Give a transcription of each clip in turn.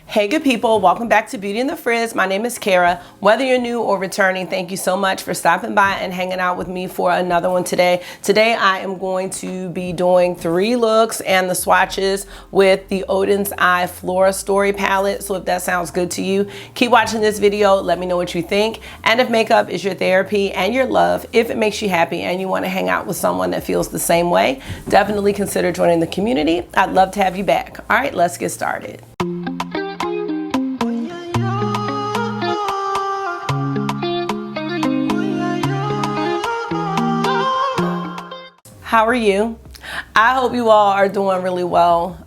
Hey good people, welcome back to Beauty in the Frizz. My name is Cara. Whether you're new or returning, thank you so much for stopping by and hanging out with me for another one today. Today I am going to be doing 3 looks and the swatches with the ODEN'S Flora Story palette. So if that sounds good to you, keep watching this video. Let me know what you think. And if makeup is your therapy and your love, if it makes you happy and you want to hang out with someone that feels the same way, definitely consider joining the community. I'd love to have you back. All right, let's get started. How are you? I hope you all are doing really well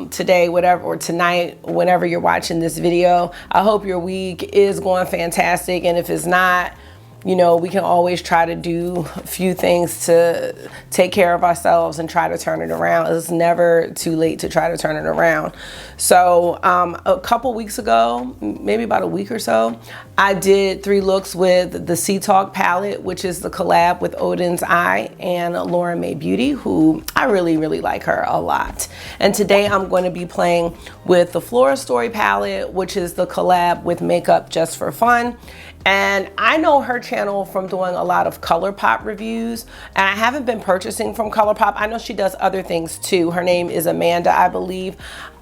today, or tonight, whenever you're watching this video. I hope your week is going fantastic, and if it's not, you know, we can always try to do a few things to take care of ourselves and try to turn it around. It's never too late to try to turn it around. So a couple weeks ago, maybe about a week or so, I did 3 looks with the Sea Talk palette, which is the collab with ODEN'S and Laura May Beauty, who I really like her a lot. And today I'm going to be playing with the Flora Story palette, which is the collab with Makeup.Just.For.Fun. And I know her channel from doing a lot of ColourPop reviews, and I haven't been purchasing from ColourPop. I know she does other things too. Her name is Amanda, I believe.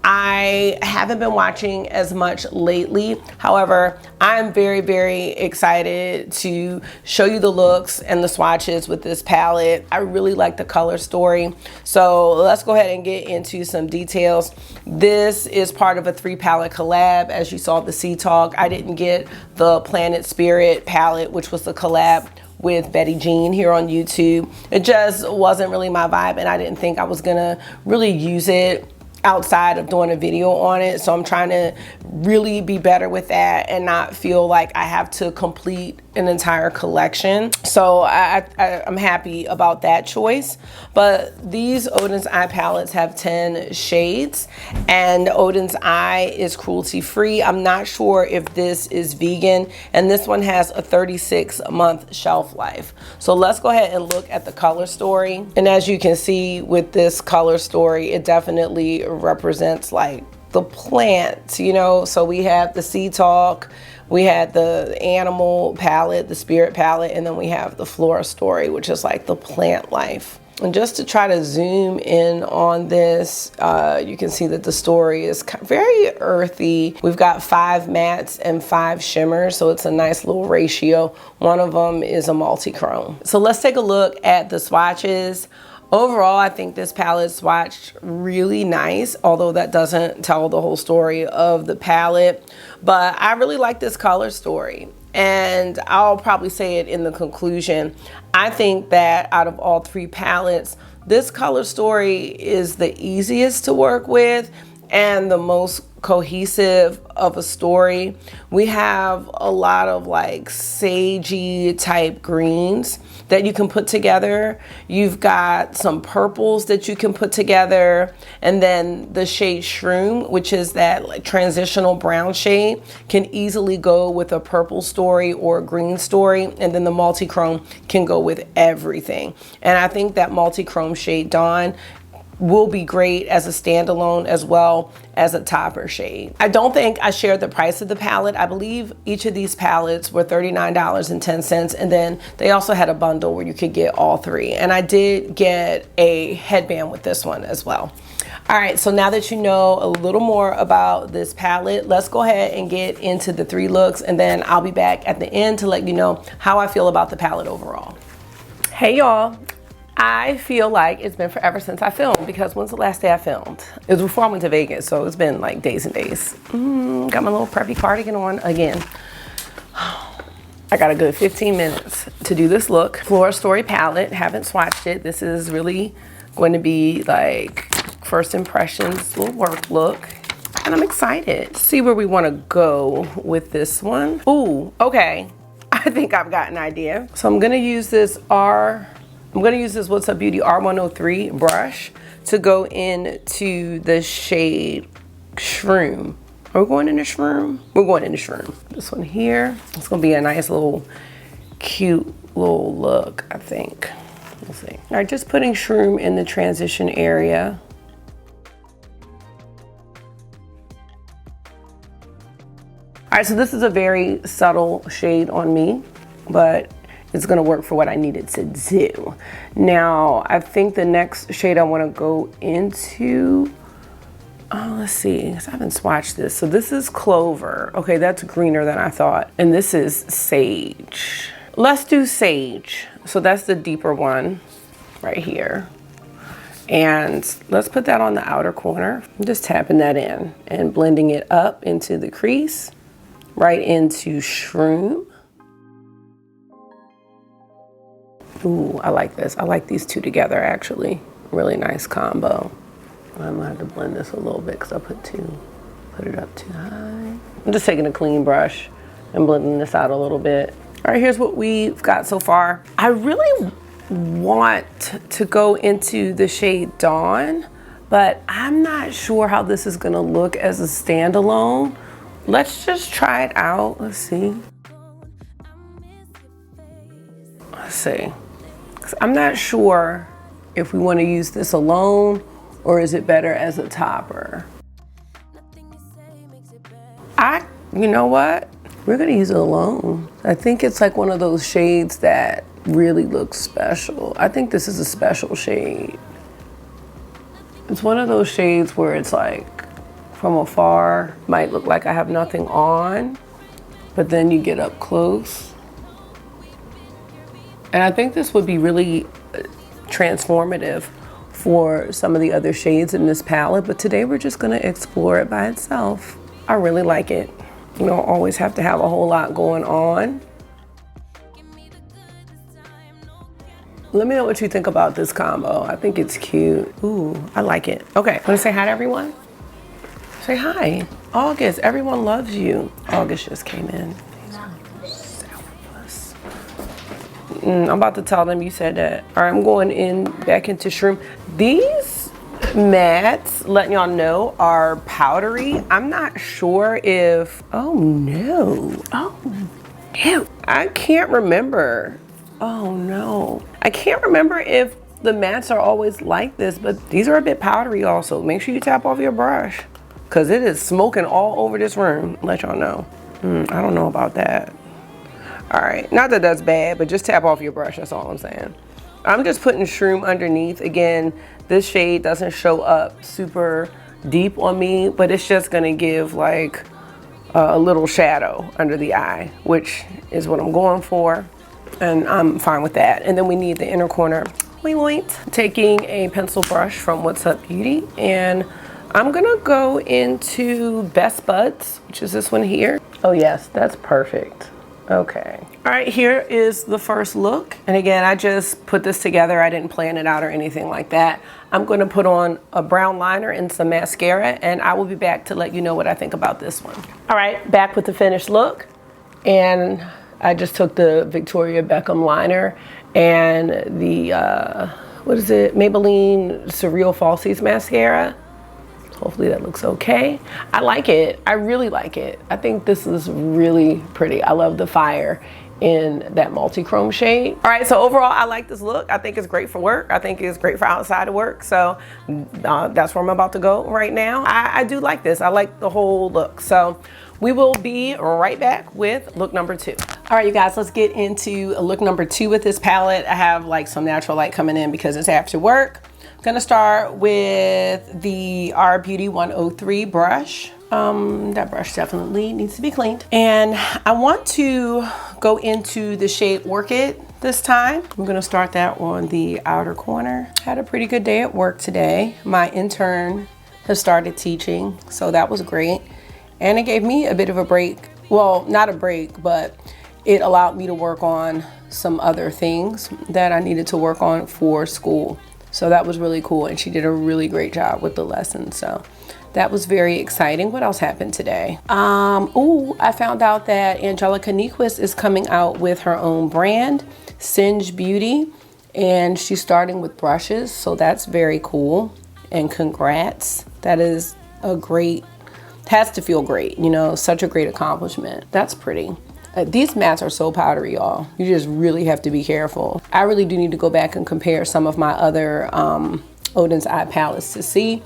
I haven't been watching as much lately. However, I'm very excited to show you the looks and the swatches with this palette. I really like the color story. So let's go ahead and get into some details. This is part of a 3 palette collab. As you saw the Sea Talk, I didn't get the Planet Spirit palette, which was the collab with Betty Jean here on YouTube. It just wasn't really my vibe, and I didn't think I was gonna really use it outside of doing a video on it. So I'm trying to really be better with that and not feel like I have to complete an entire collection. So I'm happy about that choice. But these ODEN'S palettes have 10 shades, and ODEN'S is cruelty free. I'm not sure if this is vegan, and this one has a 36-month shelf life. So let's go ahead and look at the color story. And as you can see with this color story, it definitely represents like the plants, you know. So we have the Sea Talk, we had the animal palette, the spirit palette, and then we have the Flora Story, which is like the plant life. And just to try to zoom in on this, you can see that the story is very earthy. We've got 5 mattes and 5 shimmers, so it's a nice little ratio. One of them is a multi-chrome. So let's take a look at the swatches. Overall, I think this palette swatched really nice, although that doesn't tell the whole story of the palette. But I really like this color story, and I'll probably say it in the conclusion. I think that out of all 3 palettes, this color story is the easiest to work with and the most cohesive of a story. We have a lot of like sagey type greens that you can put together. You've got some purples that you can put together, and then the shade Shroom, which is that like transitional brown shade, can easily go with a purple story or a green story, and then the multi-chrome can go with everything. And I think that multi-chrome shade Dawn will be great as a standalone as well as a topper shade. I don't think I shared the price of the palette. I believe each of these palettes were $39.10, and then they also had a bundle where you could get all 3. And I did get a headband with this one as well. All right, so now that you know a little more about this palette, let's go ahead and get into the 3 looks, and then I'll be back at the end to let you know how I feel about the palette overall. Hey y'all. I feel like it's been forever since I filmed, because when's the last day I filmed? It was before I went to Vegas, so it's been like days and days. Got my little preppy cardigan on again. I got a good 15 minutes to do this look. Flora Story palette, haven't swatched it. This is really going to be like first impressions, little work look. And I'm excited to see where we want to go with this one. Ooh, okay. I think I've got an idea. So I'm gonna use this What's Up Beauty R103 brush to go into the shade Shroom. Are we going into Shroom? We're going into Shroom. This one here. It's gonna be a nice little cute little look, I think. We'll see. All right, just putting Shroom in the transition area. right, so this is a very subtle shade on me, but it's gonna work for what I need it to do. Now, I think the next shade I wanna go into, let's see, 'cause I haven't swatched this. So this is Clover. Okay, that's greener than I thought. And this is Sage. Let's do Sage. So that's the deeper one right here. And let's put that on the outer corner. I'm just tapping that in and blending it up into the crease, right into Shroom. Ooh, I like this. I like these two together, actually. Really nice combo. I'm gonna have to blend this a little bit because I put it up too high. I'm just taking a clean brush and blending this out a little bit. All right, here's what we've got so far. I really want to go into the shade Dawn, but I'm not sure how this is gonna look as a standalone. Let's just try it out. Let's see. Let's see. 'Cause I'm not sure if we want to use this alone or is it better as a topper. You know what? We're gonna use it alone. I think it's like one of those shades that really looks special. I think this is a special shade. It's one of those shades where it's like from afar, might look like I have nothing on, but then you get up close. And I think this would be really transformative for some of the other shades in this palette, but today we're just gonna explore it by itself. I really like it. You don't always have to have a whole lot going on. Let me know what you think about this combo. I think it's cute. Ooh, I like it. Okay, wanna say hi to everyone? Say hi. August, everyone loves you. August just came in. I'm about to tell them you said that. All right, I'm going in back into Shroom. These mattes, letting y'all know, are powdery. I'm not sure if, oh no. Oh, ew. I can't remember. Oh no. I can't remember if the mattes are always like this, but these are a bit powdery also. Make sure you tap off your brush because it is smoking all over this room. Let y'all know. I don't know about that. All right, not that that's bad, but just tap off your brush, that's all I'm saying. I'm just putting Shroom underneath. Again, this shade doesn't show up super deep on me, but it's just gonna give like a little shadow under the eye, which is what I'm going for, and I'm fine with that. And then we need the inner corner. Taking a pencil brush from What's Up Beauty, and I'm gonna go into Best Buds, which is this one here. Oh yes, that's perfect. Okay. All right, here is the first look. And again, I just put this together. I didn't plan it out or anything like that. I'm gonna put on a brown liner and some mascara, and I will be back to let you know what I think about this one. All right, back with the finished look. And I just took the Victoria Beckham liner and the, what is it? Maybelline Surreal Falsies mascara. Hopefully that looks okay. I like it. I really like it. I think this is really pretty. I love the fire in that multi-chrome shade. All right, so overall, I like this look. I think it's great for work. I think it's great for outside of work. So that's where I'm about to go right now. I do like this. I like the whole look. So we will be right back with look number 2. All right, you guys, let's get into look number 2 with this palette. I have like some natural light coming in because it's after work. Gonna start with the R Beauty 103 brush. That brush definitely needs to be cleaned. And I want to go into the shade Orchid this time. I'm gonna start that on the outer corner. Had a pretty good day at work today. My intern has started teaching, so that was great. And it gave me a bit of a break. Well, not a break, but it allowed me to work on some other things that I needed to work on for school. So that was really cool, and she did a really great job with the lesson. So that was very exciting. What else happened today? I found out that Angelica Nyquist is coming out with her own brand, Singe Beauty, and she's starting with brushes. So that's very cool, and congrats. That is a great, has to feel great, you know, such a great accomplishment. That's pretty. These mattes are so powdery, y'all. You just really have to be careful. I really do need to go back and compare some of my other ODEN'S eye palettes to see.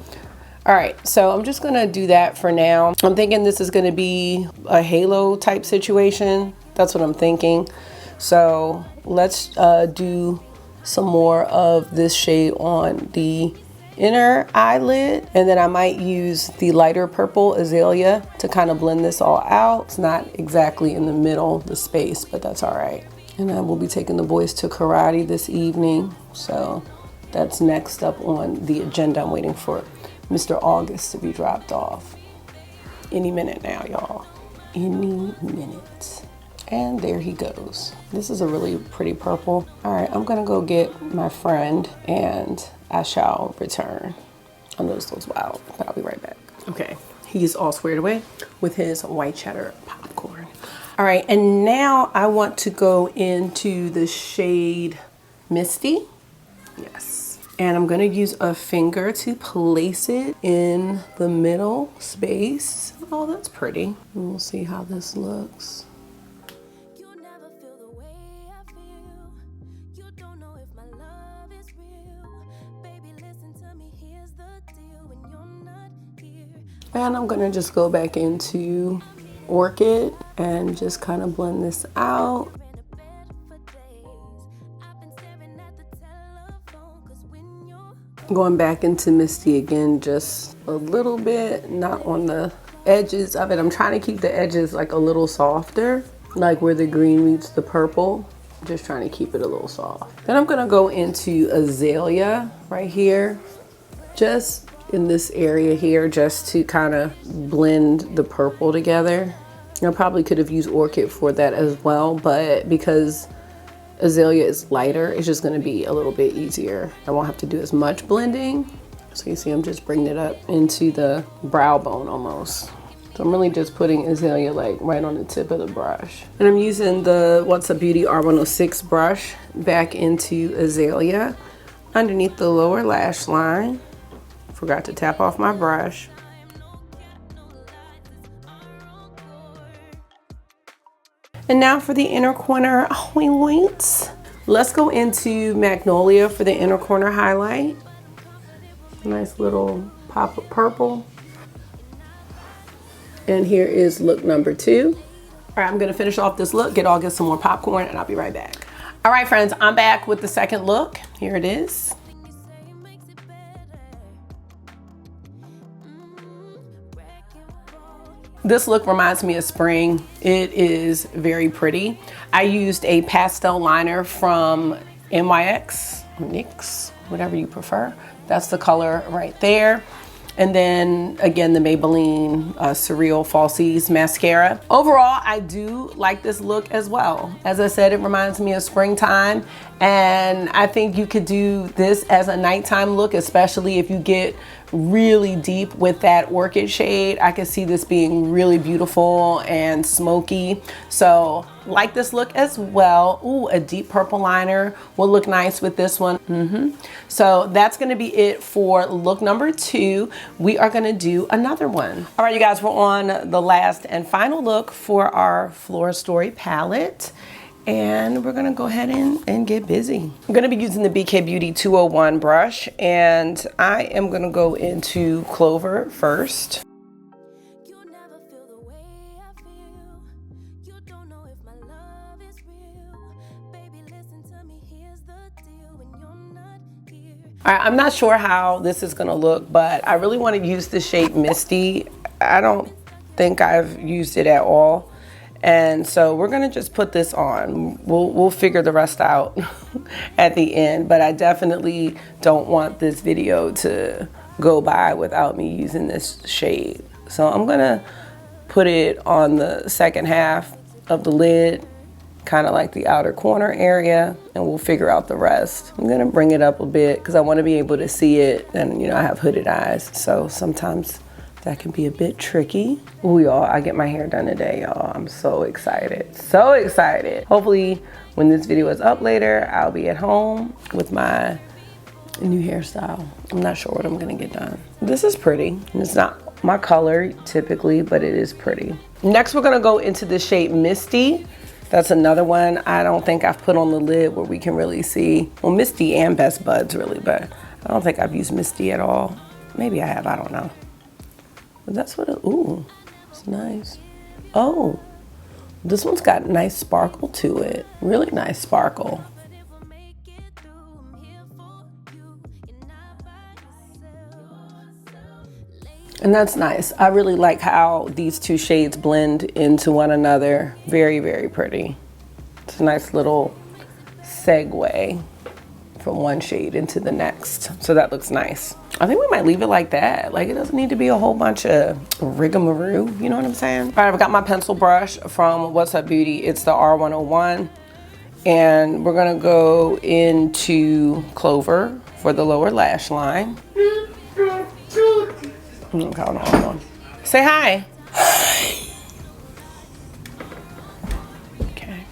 All right, so I'm just gonna do that for now. I'm thinking this is gonna be a halo type situation. That's what I'm thinking. So let's do some more of this shade on the inner eyelid, and then I might use the lighter purple azalea to kind of blend this all out. It's not exactly in the middle, the space, but that's all right. And I will be taking the boys to karate this evening, so that's next up on the agenda. I'm waiting for Mr. August to be dropped off any minute now, y'all. Any minute. And there he goes. This is a really pretty purple. All right, I'm gonna go get my friend and I shall return. I know this looks wild, but I'll be right back. Okay, he's all squared away with his white cheddar popcorn. All right, and now I want to go into the shade Misty. Yes. And I'm gonna use a finger to place it in the middle space. Oh, that's pretty. And we'll see how this looks. And I'm gonna just go back into Orchid and just kind of blend this out. Going back into Misty again, just a little bit, not on the edges of it. I'm trying to keep the edges like a little softer, like where the green meets the purple. Just trying to keep it a little soft. Then I'm gonna go into Azalea right here, just in this area here, just to kind of blend the purple together. I probably could have used Orchid for that as well, but because Azalea is lighter, it's just going to be a little bit easier. I won't have to do as much blending. So you see I'm just bringing it up into the brow bone almost. So I'm really just putting Azalea like right on the tip of the brush. And I'm using the What's Up Beauty R106 brush back into Azalea underneath the lower lash line. Forgot to tap off my brush. And now for the inner corner, oh wait. Let's go into Magnolia for the inner corner highlight. Nice little pop of purple. And here is look number 2. All right, I'm gonna finish off this look, get some more popcorn, and I'll be right back. All right, friends, I'm back with the second look. Here it is. This look reminds me of spring. It is very pretty. I used a pastel liner from NYX, whatever you prefer. That's the color right there. And then again, the Maybelline Surreal Falsies mascara. Overall, I do like this look as well. As I said, it reminds me of springtime. And I think you could do this as a nighttime look, especially if you get really deep with that orchid shade. I could see this being really beautiful and smoky. So like this look as well. Ooh, a deep purple liner will look nice with this one. So that's gonna be it for look number 2. We are gonna do another one. All right, you guys, we're on the last and final look for our Flora Story palette. And we're gonna go ahead and get busy. I'm gonna be using the BK Beauty 201 brush, and I am gonna go into Clover first. All right, I'm not sure how this is gonna look, but I really wanna use the shade Misty. I don't think I've used it at all. And so we're gonna just put this on. We'll figure the rest out at the end, but I definitely don't want this video to go by without me using this shade. So I'm gonna put it on the second half of the lid, kind of like the outer corner area, and we'll figure out the rest. I'm gonna bring it up a bit because I wanna be able to see it, and you know, I have hooded eyes, so sometimes that can be a bit tricky. Ooh, y'all, I get my hair done today, y'all. I'm so excited, so excited. Hopefully when this video is up later, I'll be at home with my new hairstyle. I'm not sure what I'm gonna get done. This is pretty, and it's not my color typically, but it is pretty. Next, we're gonna go into the shade Misty. That's another one I don't think I've put on the lid where we can really see. Well, Misty and Best Buds really, but I don't think I've used Misty at all. Maybe I have, I don't know. But that's what it, ooh, it's nice. Oh, this one's got nice sparkle to it. Really nice sparkle. And that's nice. I really like how these two shades blend into one another. Very, very pretty. It's a nice little segue from one shade into the next. So that looks nice. I think we might leave it like that. Like, it doesn't need to be a whole bunch of rigmarole, you know what I'm saying? All right, I've got my pencil brush from What's Up Beauty. It's the R101. And we're gonna go into Clover for the lower lash line. Okay, hold on. Say hi. Hi. Okay.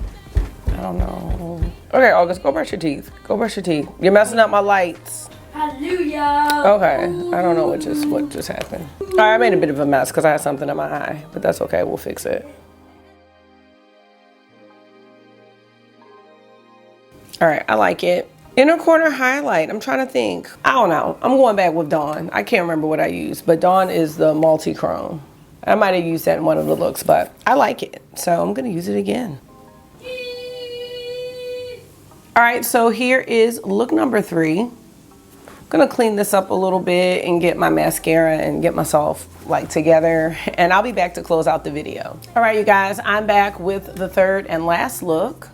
I don't know. Okay, August, go brush your teeth. Go brush your teeth. You're messing up my lights. Hallelujah. Okay. I don't know what just happened. All right, I made a bit of a mess because I had something in my eye, but that's okay. We'll fix it. All right, I like it. Inner corner highlight, I'm trying to think. I don't know, I'm going back with Dawn. I can't remember what I used, but Dawn is the multi-chrome. I might have used that in one of the looks, but I like it. So I'm gonna use it again. All right, so here is look number 3. I'm gonna clean this up a little bit and get my mascara and get myself like together, and I'll be back to close out the video. All right, you guys, I'm back with the third and last look.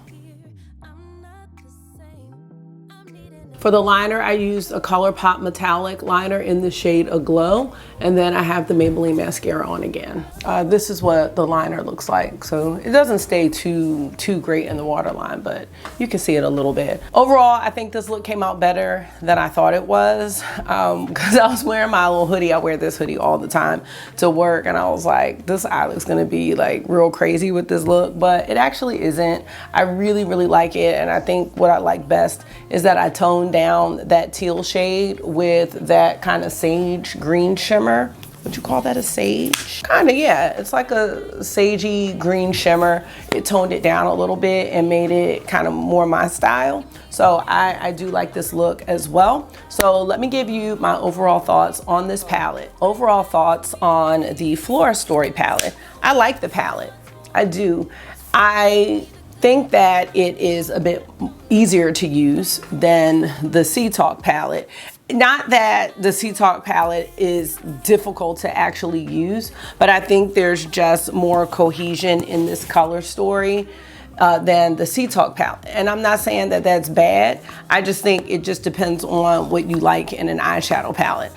For the liner, I used a ColourPop metallic liner in the shade Aglow, and then I have the Maybelline mascara on again. This is what the liner looks like. So it doesn't stay too great in the waterline, but you can see it a little bit. Overall, I think this look came out better than I thought it was, because I was wearing my little hoodie. I wear this hoodie all the time to work, and I was like, this eye looks gonna be like real crazy with this look, but it actually isn't. I really, really like it, and I think what I like best is that I toned down that teal shade with that kind of sage green shimmer. Would you call that a sage? Kind of, yeah. It's like a sagey green shimmer. It toned it down a little bit and made it kind of more my style. So I do like this look as well. So let me give you my overall thoughts on this palette. Overall thoughts on the Flora Story palette. I like the palette. I do. I think that it is a bit easier to use than the Sea Talk palette. Not that the Sea Talk palette is difficult to actually use, but I think there's just more cohesion in this color story than the Sea Talk palette. And I'm not saying that that's bad. I just think it just depends on what you like in an eyeshadow palette.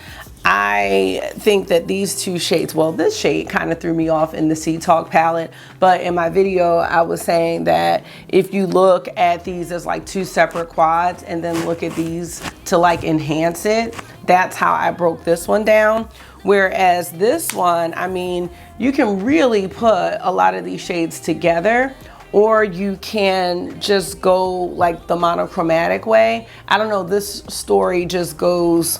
I think that these two shades, well, this shade kind of threw me off in the Sea Talk palette, but in my video, I was saying that if you look at these as like two separate quads and then look at these to like enhance it, that's how I broke this one down. Whereas this one, I mean, you can really put a lot of these shades together, or you can just go like the monochromatic way. I don't know, this story just goes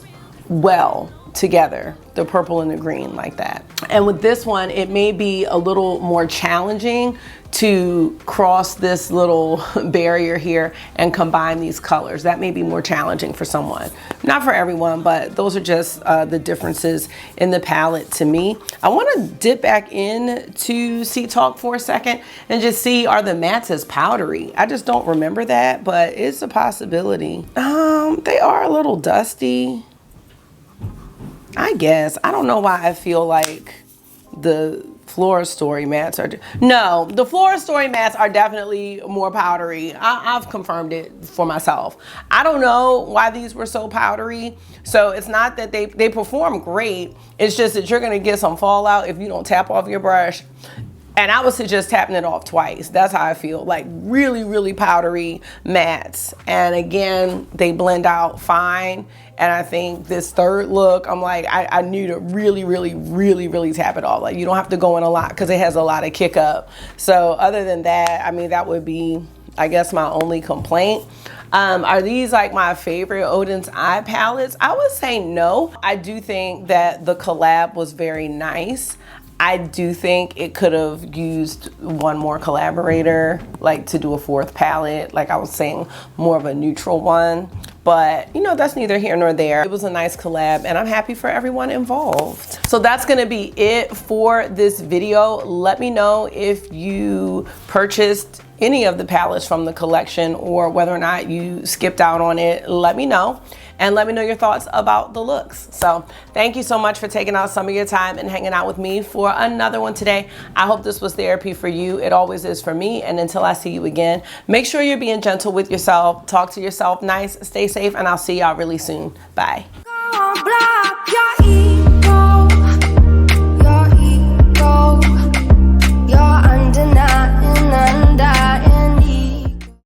well together, the purple and the green like that. And with this one, it may be a little more challenging to cross this little barrier here and combine these colors. That may be more challenging for someone. Not for everyone, but those are just the differences in the palette to me. I wanna dip back in to Sea Talk for a second and just see, are the mattes as powdery? I just don't remember that, but it's a possibility. They are a little dusty, I guess. I don't know why I feel like the Flora Story mattes are, no, the Flora Story mattes are definitely more powdery. I've confirmed it for myself. I don't know why these were so powdery. So it's not that they perform great. It's just that you're gonna get some fallout if you don't tap off your brush. And I would suggest tapping it off twice. That's how I feel, like really, really powdery mattes. And again, they blend out fine. And I think this third look, I'm like, I need to really, really, really, really tap it off. Like, you don't have to go in a lot because it has a lot of kick up. So other than that, I mean, that would be, I guess, my only complaint. Are these like my favorite ODEN'S eye palettes? I would say no. I do think that the collab was very nice. I do think it could have used one more collaborator, like to do a fourth palette, like I was saying, more of a neutral one. but you know, that's neither here nor there. It was a nice collab and I'm happy for everyone involved. So that's gonna be it for this video. Let me know if you purchased any of the palettes from the collection or whether or not you skipped out on it. Let me know. And let me know your thoughts about the looks. So thank you so much for taking out some of your time and hanging out with me for another one today. I hope this was therapy for you. It always is for me. And until I see you again, make sure you're being gentle with yourself. Talk to yourself nice, stay safe, and I'll see y'all really soon. Bye.